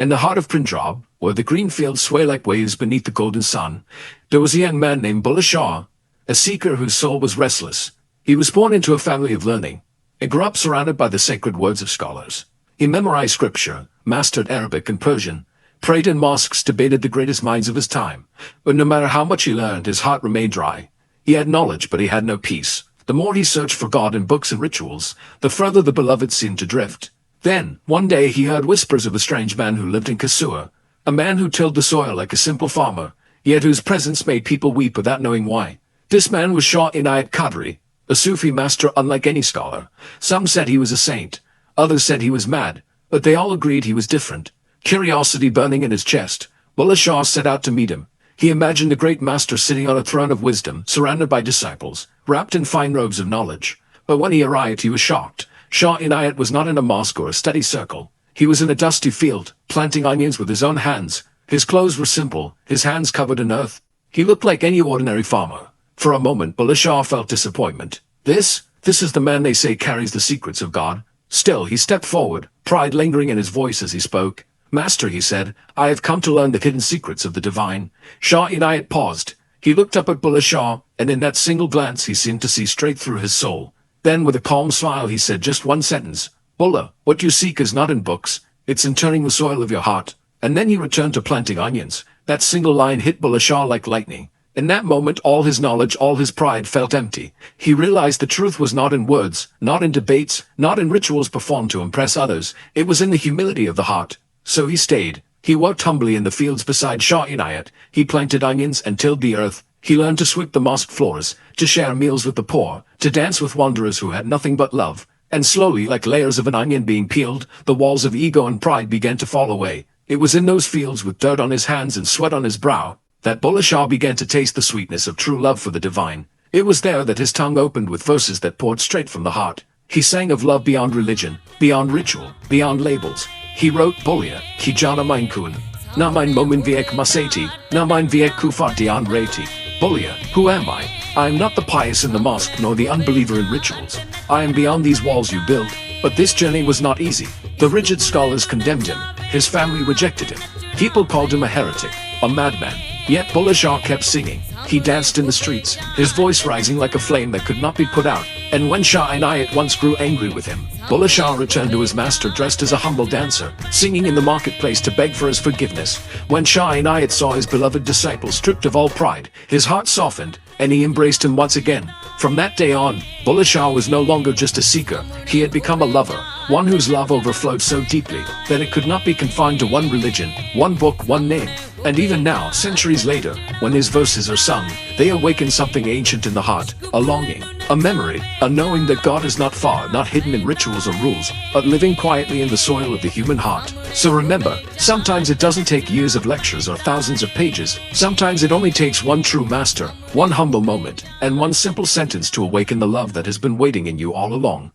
In the heart of Punjab, where the green fields sway like waves beneath the golden sun, there was a young man named Bulleh Shah, a seeker whose soul was restless. He was born into a family of learning, and grew up surrounded by the sacred words of scholars. He memorized scripture, mastered Arabic and Persian, prayed in mosques, debated the greatest minds of his time. But no matter how much he learned, his heart remained dry. He had knowledge, but he had no peace. The more he searched for God in books and rituals, the further the beloved seemed to drift. Then, one day he heard whispers of a strange man who lived in Kasur, a man who tilled the soil like a simple farmer, yet whose presence made people weep without knowing why. This man was Shah Inayat Qadri, a Sufi master unlike any scholar. Some said he was a saint, others said he was mad, but they all agreed he was different. Curiosity burning in his chest, Bulleh Shah set out to meet him. He imagined the great master sitting on a throne of wisdom, surrounded by disciples, wrapped in fine robes of knowledge. But when he arrived, he was shocked. Shah Inayat was not in a mosque or a study circle. He was in a dusty field, planting onions with his own hands. His clothes were simple, his hands covered in earth. He looked like any ordinary farmer. For a moment, Bulleh Shah felt disappointment. This is the man they say carries the secrets of God. Still, he stepped forward, pride lingering in his voice as he spoke. Master, he said, I have come to learn the hidden secrets of the divine. Shah Inayat paused. He looked up at Bulleh Shah, and in that single glance he seemed to see straight through his soul. Then with a calm smile he said just one sentence. Bulleh, what you seek is not in books, it's in turning the soil of your heart. And then he returned to planting onions. That single line hit Bulleh Shah like lightning. In that moment all his knowledge, all his pride felt empty. He realized the truth was not in words, not in debates, not in rituals performed to impress others. It was in the humility of the heart. So he stayed. He worked humbly in the fields beside Shah Inayat. He planted onions and tilled the earth. He learned to sweep the mosque floors, to share meals with the poor, to dance with wanderers who had nothing but love. And slowly, like layers of an onion being peeled, the walls of ego and pride began to fall away. It was in those fields, with dirt on his hands and sweat on his brow, that Bulleh Shah began to taste the sweetness of true love for the divine. It was there that his tongue opened with verses that poured straight from the heart. He sang of love beyond religion, beyond ritual, beyond labels. He wrote, Bulleya, ki jaana mein kaun, na mein momin viek masati, na mein viek kufatian reti. Bulleya, who am I? I am not the pious in the mosque nor the unbeliever in rituals. I am beyond these walls you build. But this journey was not easy. The rigid scholars condemned him. His family rejected him. People called him a heretic, a madman. Yet Bulleh Shah kept singing. He danced in the streets, his voice rising like a flame that could not be put out. And when Shah Inayat once grew angry with him, Bulleh Shah returned to his master dressed as a humble dancer, singing in the marketplace to beg for his forgiveness. When Shah Inayat saw his beloved disciple stripped of all pride, his heart softened, and he embraced him once again. From that day on, Bulleh Shah was no longer just a seeker. He had become a lover, one whose love overflowed so deeply that it could not be confined to one religion, one book, one name. And even now, centuries later, when his verses are sung, they awaken something ancient in the heart, a longing, a memory, a knowing that God is not far, not hidden in rituals or rules, but living quietly in the soil of the human heart. So remember, sometimes it doesn't take years of lectures or thousands of pages. Sometimes it only takes one true master, one humble moment, and one simple sentence to awaken the love that has been waiting in you all along.